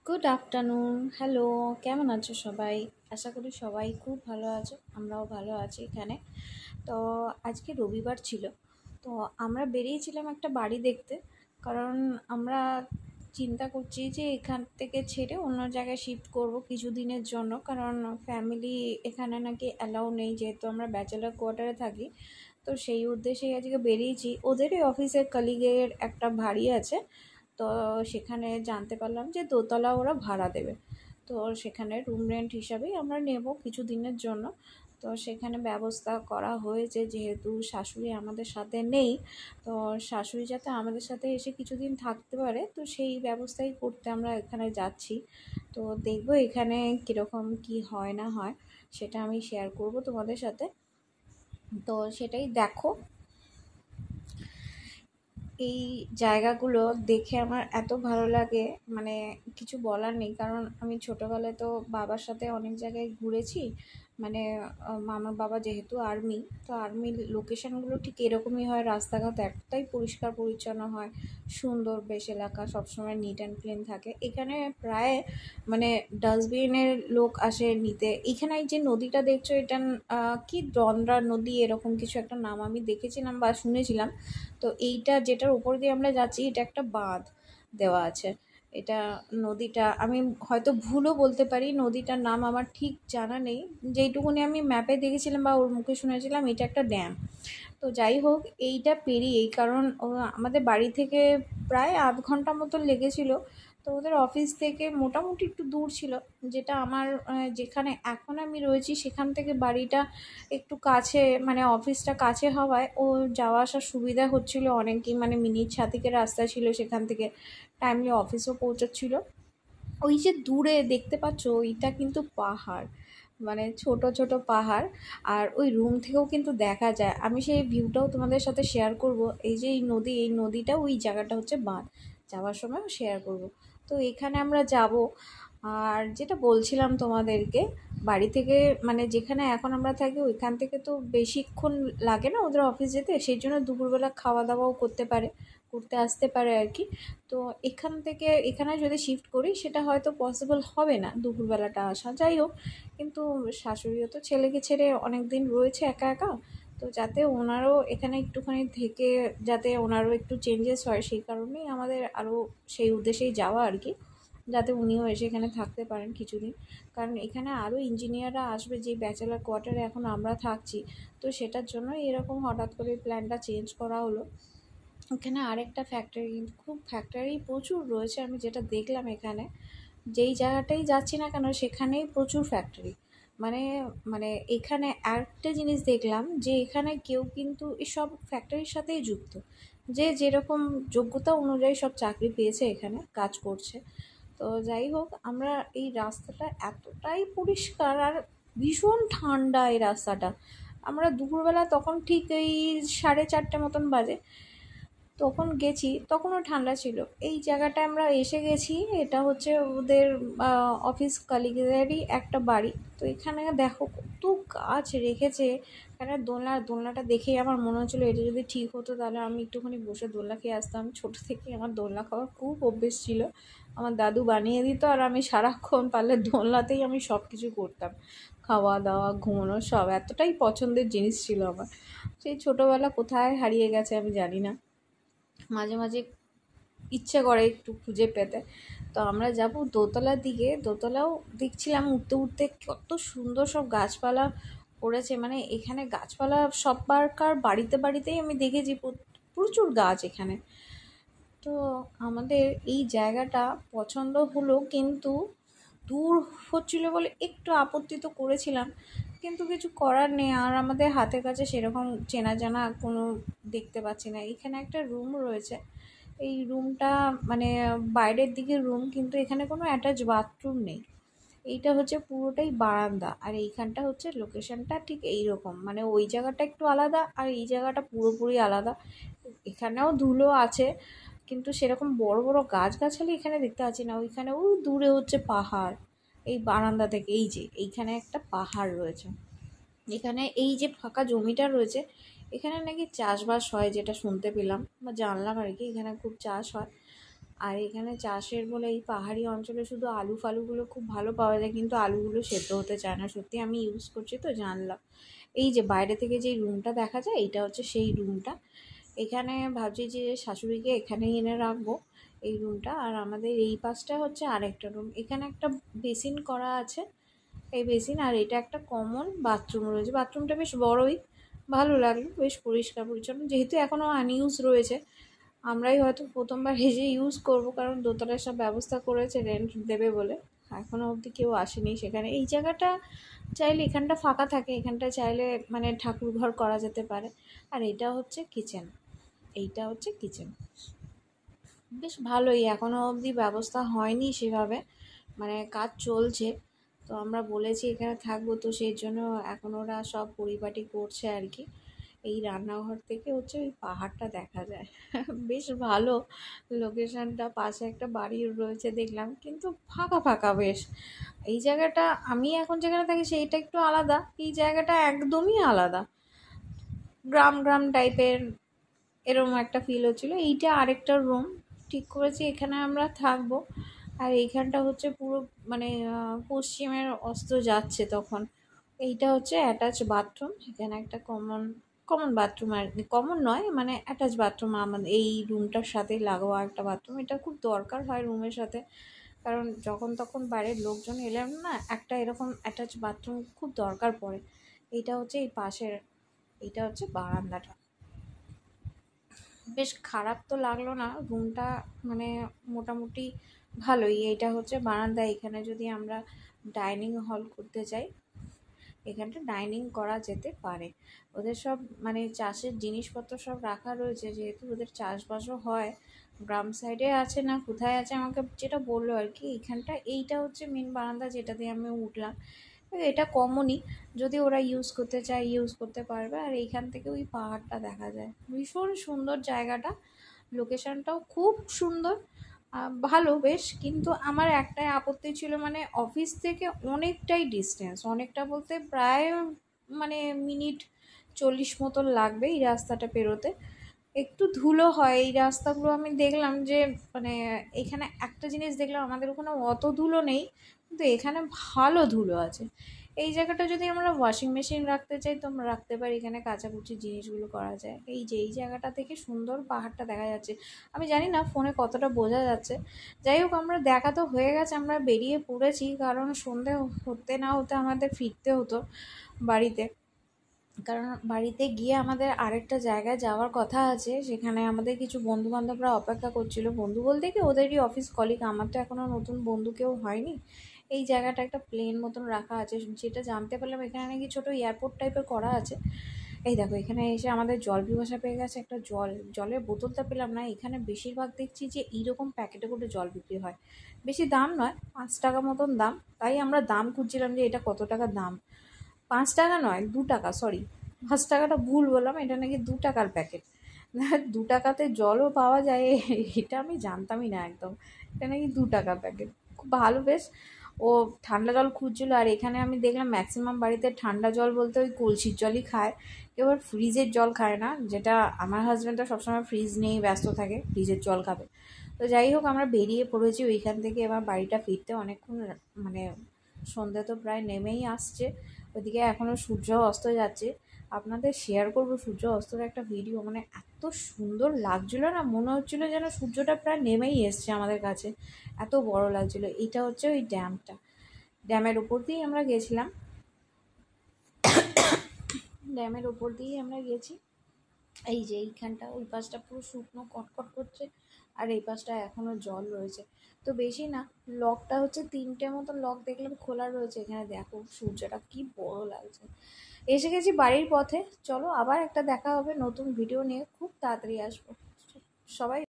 Good afternoon. Hello, কেমন আছো সবাই? আশা করি সবাই খুব ভালো আছো, আমরাও ভালো আছি এখানে। তো আজকে রবিবার ছিল, তো আমরা বেরিয়েছিলাম একটা বাড়ি দেখতে। কারণ আমরা চিন্তা করছি যে এখান থেকে ছেড়ে অন্য জায়গায় শিফট করব কিছুদিনের জন্য, কারণ ফ্যামিলি এখানে নাকি অ্যালাউ নেই, যেহেতু আমরা ব্যাচেলার কোয়ার্টারে থাকি। তো সেই উদ্দেশ্যেই আজকে বেরিয়েছি। ওদেরই অফিসের কলিগের একটা বাড়ি আছে, তো সেখানে জানতে পারলাম যে দোতলা ওরা ভাড়া দেবে। তো সেখানে রুম রেন্ট হিসাবেই আমরা নেব কিছু দিনের জন্য। তো সেখানে ব্যবস্থা করা হয়েছে, যেহেতু শাশুড়ি আমাদের সাথে নেই, তো শাশুড়ি যাতে আমাদের সাথে এসে কিছুদিন থাকতে পারে, তো সেই ব্যবস্থাই করতে আমরা এখানে যাচ্ছি। তো দেখবো এখানে কীরকম কি হয় না হয়, সেটা আমি শেয়ার করব তোমাদের সাথে। তো সেটাই দেখো। এই জায়গাগুলো দেখে আমার এত ভালো লাগে, মানে কিছু বলার নেই। কারণ আমি ছোটোবেলায় তো বাবার সাথে অনেক জায়গায় ঘুরেছি, মানে আমার বাবা যেহেতু আর্মি, তো আর্মির লোকেশানগুলো ঠিক এরকমই হয়। রাস্তাঘাট এতটাই পরিষ্কার পরিচ্ছন্ন হয়, সুন্দর বেশ এলাকা, সবসময় নিট অ্যান্ড ক্লিন থাকে। এখানে প্রায় মানে ডাস্টবিনের লোক আসে নিতে। এখানে এই যে নদীটা দেখছো, এটা কি দন্দ্রা নদী এরকম কিছু একটা নাম আমি দেখেছিলাম বা শুনেছিলাম। তো এইটা যেটার উপর দিয়ে আমরা যাচ্ছি, এটা একটা বাঁধ দেওয়া আছে। এটা নদীটা আমি হয়তো ভুলও বলতে পারি, নদীটার নাম আমার ঠিক জানা নেই। যেইটুকুনি আমি ম্যাপে দেখেছিলাম বা ওর মুখে শুনেছিলাম, এটা একটা ড্যাম। তো যাই হোক, এইটা পেরিয়েই, কারণ আমাদের বাড়ি থেকে প্রায় আধ ঘন্টা মতো লেগেছিল। তো ওদের অফিস থেকে মোটামুটি একটু দূর ছিল, যেটা আমার যেখানে এখন আমি রয়েছি সেখান থেকে বাড়িটা একটু কাছে, মানে অফিসটা কাছে হওয়ায় ও যাওয়া আসার সুবিধা হচ্ছিল অনেকই, মানে মিনিট 7 রাস্তা ছিল, সেখান থেকে টাইমলি অফিসও পৌঁছাচ্ছিল। ওই যে দূরে দেখতে পাচ্ছ, ওইটা কিন্তু পাহাড়, মানে ছোট ছোট পাহাড়। আর ওই রুম থেকেও কিন্তু দেখা যায়, আমি সেই ভিউটাও তোমাদের সাথে শেয়ার করব। এই যে এই নদী, এই নদীটা, ওই জায়গাটা হচ্ছে বাঁধ, যাওয়ার সময়ও শেয়ার করব। তো এখানে আমরা যাব। আর যেটা বলছিলাম তোমাদেরকে, বাড়ি থেকে মানে যেখানে এখন আমরা থাকি ওইখান থেকে তো বেশিক্ষণ লাগে না ওদের অফিস যেতে, সেই জন্য দুপুরবেলা খাওয়া দাওয়াও করতে আসতে পারে আর কি। তো এখান থেকে এখানে যদি শিফট করি, সেটা হয়তো পসিবল হবে না দুপুরবেলাটা আসা। যাই হোক, কিন্তু শাশুড়িও তো ছেলেকে ছেড়ে অনেক দিন রয়েছে একা একা, তো যাতে ওনারও এখানে একটুখানি থেকে যাতে ওনারও একটু চেঞ্জেস হয়, সেই কারণেই আমাদের আরও সেই উদ্দেশ্যেই যাওয়া আর কি, যাতে উনিও এসে এখানে থাকতে পারেন কিছুদিন। কারণ এখানে আরও ইঞ্জিনিয়াররা আসবে, যে ব্যাচেলার কোয়ার্টারে এখন আমরা থাকছি। তো সেটার জন্য এরকম হঠাৎ করে প্ল্যানটা চেঞ্জ করা হলো। এখানে আরেকটা ফ্যাক্টরি, কিন্তু খুব ফ্যাক্টরি প্রচুর রয়েছে, আমি যেটা দেখলাম এখানে, যেই জায়গাটাই যাচ্ছি না কেন সেখানেই প্রচুর ফ্যাক্টরি। মানে মানে এখানে আরেকটা জিনিস দেখলাম, যে এখানে কেউ কিন্তু এসব ফ্যাক্টরির সাথেই যুক্ত, যে যেরকম যোগ্যতা অনুযায়ী সব চাকরি পেয়েছে এখানে কাজ করছে। তো যাই হোক, আমরা এই রাস্তাটা এতটাই পরিষ্কার আর ভীষণ ঠান্ডা এই রাস্তাটা। আমরা দুপুরবেলা তখন ঠিক এই 4:30 মতন বাজে, তখন গেছি, তখনও ঠান্ডা ছিল। এই জায়গাটায় আমরা এসে গেছি, এটা হচ্ছে ওদের অফিস কালিগদেরই একটা বাড়ি। তো এখানে দেখো কত গাছ রেখেছে। এখানে দোলনাটা দেখেই আমার মনে হচ্ছিলো এটা যদি ঠিক হতো তাহলে আমি একটুখানি বসে দোলনা খেয়ে আসতাম। ছোটো থেকে আমার দোলনা খাওয়ার খুব অভ্যেস ছিল, আমার দাদু বানিয়ে দিত, আর আমি সারাক্ষণ পারলে দোলনাতেই আমি সব কিছু করতাম, খাওয়া দাওয়া ঘুমানো সব এতটাই পছন্দের জিনিস ছিল আমার। সেই ছোটোবেলা কোথায় হারিয়ে গেছে আমি জানি না, মাঝে মাঝে ইচ্ছে করে একটু খুঁজে পেতে। তো আমরা যাব দোতলার দিকে, দোতলাও দেখছিলাম উঠতে উঠতে কত সুন্দর সব গাছপালা পড়েছে। মানে এখানে গাছপালা সববারকার বাড়িতে বাড়িতেই আমি দেখেছি, প্রচুর গাছ এখানে। তো আমাদের এই জায়গাটা পছন্দ হলো, কিন্তু দূর হচ্ছিলো বলে একটু আপত্তি তো করেছিলাম, কিন্তু কিছু করার নেই। আর আমাদের হাতের কাছে সেরকম চেনা জানা কোনো দেখতে পাচ্ছি না। এখানে একটা রুম রয়েছে, এই রুমটা মানে বাইরের দিকের রুম, কিন্তু এখানে কোনো অ্যাটাচ বাথরুম নেই। এইটা হচ্ছে পুরোটাই বারান্দা, আর এইখানটা হচ্ছে লোকেশনটা ঠিক এই রকম, মানে ওই জায়গাটা একটু আলাদা আর এই জায়গাটা পুরোপুরি আলাদা। এখানেও ধুলো আছে, কিন্তু সেরকম বড় বড় গাছগাছালি এখানে দেখতে পাচ্ছি না। ওইখানে ওই দূরে হচ্ছে পাহাড়, এই বারান্দা থেকে এই যে এইখানে একটা পাহাড় রয়েছে। এখানে এই যে ফাঁকা জমিটা রয়েছে, এখানে নাকি চাষবাস হয়, যেটা শুনতে পেলাম বা জানলাম আর কি, এখানে খুব চাষ হয়। আর এখানে চাষের বলে এই পাহাড়ি অঞ্চলে শুধু আলু ফালুগুলো খুব ভালো পাওয়া যায়, কিন্তু আলুগুলো সেদ্ধ হতে চায় না। সত্যি আমি ইউজ করছি তো জানলাম। এই যে বাইরে থেকে যে রুমটা দেখা যায়, এটা হচ্ছে সেই রুমটা। এখানে ভাবছি যে শাশুড়িকে এখানেই এনে রাখবো, এই রুমটা। আর আমাদের এই পাশটা হচ্ছে আরেকটা রুম। এখানে একটা বেসিন করা আছে, এই বেসিন, আর এটা একটা কমন বাথরুম রয়েছে। বাথরুমটা বেশ বড়ই, ভালো লাগলো, বেশ পরিষ্কার পরিচ্ছন্ন। যেহেতু এখনও আনইউজ রয়েছে, আমরাই হয়তো প্রথমবার এসে ইউজ করব, কারণ দোতলায় সব ব্যবস্থা করেছে রেন্ট দেবে বলে। এখনও অবধি কেউ আসেনি সেখানে। এই জায়গাটা চাইলে, এখানটা ফাঁকা থাকে, এখানটা চাইলে মানে ঠাকুর ঘর করা যেতে পারে। আর এটা হচ্ছে কিচেন, এইটা হচ্ছে কিচেন। বেশ ভালোই, এখনও অবধি ব্যবস্থা হয়নি সেভাবে, মানে কাজ চলছে। তো আমরা বলেছি এখানে থাকবো, তো সেই জন্য এখন ওরা সব পরিপাটি করছে আর কি। এই রান্নাঘর থেকে হচ্ছে ওই পাহাড়টা দেখা যায়। বেশ ভালো লোকেশনটা, পাশে একটা বাড়ি রয়েছে দেখলাম, কিন্তু ফাঁকা ফাঁকা বেশ। এই জায়গাটা, আমি এখন যেখানে থাকি সেইটা একটু আলাদা, এই জায়গাটা একদমই আলাদা, গ্রাম গ্রাম টাইপের এরকম একটা ফিল হচ্ছিলো। এইটা আরেকটা রুম ঠিক করেছি, এখানে আমরা থাকবো। আর এইখানটা হচ্ছে পুরো মানে পশ্চিমের অস্ত যাচ্ছে তখন। এইটা হচ্ছে অ্যাটাচ বাথরুম, এখানে একটা কমন কমন বাথরুম, আর কমন নয় মানে অ্যাটাচ বাথরুম আমাদের এই রুমটার সাথেই লাগোয়া একটা বাথরুম। এটা খুব দরকার হয় রুমের সাথে, কারণ যখন তখন বাইরের লোকজন এলেন না, একটা এরকম অ্যাটাচ বাথরুম খুব দরকার পড়ে। এইটা হচ্ছে এই পাশের, এইটা হচ্ছে বারান্দাটা। বেশ খারাপ তো লাগলো না রুমটা, মানে মোটামুটি ভালোই। এইটা হচ্ছে বারান্দা, এখানে যদি আমরা ডাইনিং হল করতে চাই, এখানটা ডাইনিং করা যেতে পারে। ওদের সব মানে চাষের জিনিসপত্র সব রাখা রয়েছে, যেহেতু ওদের চাষবাসও হয়। গ্রাম সাইডে আছে না কোথায় আছে আমাকে যেটা বললো আর কি। এইখানটা, এইটা হচ্ছে মেন বারান্দা যেটা দিয়ে আমি উঠলাম। এটা কমনই, যদি ওরা ইউজ করতে চায় ইউজ করতে পারবে। আর এইখান থেকে ওই পাহাড়টা দেখা যায়, ভীষণ সুন্দর জায়গাটা, লোকেশনটাও খুব সুন্দর, ভালো বেশ। কিন্তু আমার একটাই আপত্তি ছিল, মানে অফিস থেকে অনেকটাই ডিস্টেন্স, অনেকটা বলতে প্রায় মানে মিনিট 40 মতন লাগবে এই রাস্তাটা পেরোতে। একটু ধুলো হয় এই রাস্তাগুলো, আমি দেখলাম যে মানে এখানে একটা জিনিস দেখলাম, আমাদের ওখানে অত ধুলো নেই, কিন্তু এখানে ভালো ধুলো আছে। এই জায়গাটা যদি আমরা ওয়াশিং মেশিন রাখতে চাই তো আমরা রাখতে পারি, এখানে কাচাকুচি জিনিসগুলো করা যায়। এই যে এই জায়গাটা থেকে সুন্দর পাহাড়টা দেখা যাচ্ছে। আমি জানি না ফোনে কতটা বোঝা যাচ্ছে। যাই হোক, আমরা দেখা তো হয়ে গেছে, আমরা বেরিয়ে পড়েছি, কারণ সন্ধে হতে না হতে আমাদের ফিরতে হতো বাড়িতে। কারণ বাড়িতে গিয়ে আমাদের আরেকটা জায়গায় যাওয়ার কথা আছে, সেখানে আমাদের কিছু বন্ধুবান্ধবরা অপেক্ষা করছিল। বন্ধু বলতে কি ওদেরই অফিস কলিগ, আমার তো এখনও নতুন বন্ধু কেউ হয়নি। এই জায়গাটা একটা প্লেন মতন রাখা আছে, যেটা জানতে পারলাম এখানে নাকি ছোটো এয়ারপোর্ট টাইপের করা আছে। এই দেখো, এখানে এসে আমাদের জল পিপাসা পেয়ে গেছে, একটা জলের বোতলটা পেলাম না। এখানে বেশিরভাগ দেখছি যে এইরকম প্যাকেটে করে জল বিক্রি হয়, বেশি দাম নয়, 5 টাকা মতন দাম। তাই আমরা দাম খুঁজছিলাম যে এটা কত টাকা দাম। 5 টাকা নয়, 2 টাকা, সরি, 5 টাকাটা ভুল বললাম, এটা নাকি 2 টাকার প্যাকেট। 2 টাকাতে জলও পাওয়া যায়, এটা আমি জানতামই না একদম। এটা নাকি 2 টাকা প্যাকেট, খুব ভালো বেশ। ও ঠান্ডা জল খুঁজছিল, আর এখানে আমি দেখলাম ম্যাক্সিমাম বাড়িতে ঠান্ডা জল বলতে ওই কলসির জলই খায়, কেউ আর ফ্রিজের জল খায় না। যেটা আমার হাজব্যান্ড তো সবসময় ফ্রিজ নিয়েই ব্যস্ত থাকে, ফ্রিজের জল খাবে। তো যাই হোক, আমরা বেরিয়ে পড়েছি ওইখান থেকে। এবার বাড়িটা ফিরতে অনেকক্ষণ, মানে সন্ধ্যা তো প্রায় নেমেই আসছে, ওইদিকে এখনও সূর্য অস্ত যাচ্ছে। আপনাদের শেয়ার করব সূর্য অস্তর একটা ভিডিও, মানে এত সুন্দর লাগছিলো না, মনে হচ্ছিলো যেন সূর্যটা প্রায় নেমেই এসছে আমাদের কাছে, এত বড় লাগছিলো। এইটা হচ্ছে ওই ড্যামটা, ড্যামের উপর দিয়েই আমরা গেছিলাম, ড্যামের উপর দিয়েই আমরা গেছি। এই যে এইখানটা, ওই পাশটা পুরো শুকনো কটকট করছে, আর এই পাশটা এখনও জল রয়েছে। তো বেশি না, লকটা হচ্ছে 3টে মতো লক দেখলাম খোলা রয়েছে। এখানে দেখো সূর্যটা কি বড় লাগছে। এসে গেছি বাড়ির পথে, চলো আবার একটা দেখা হবে নতুন ভিডিও নিয়ে, খুব তাড়াতাড়ি আসবো। সবাই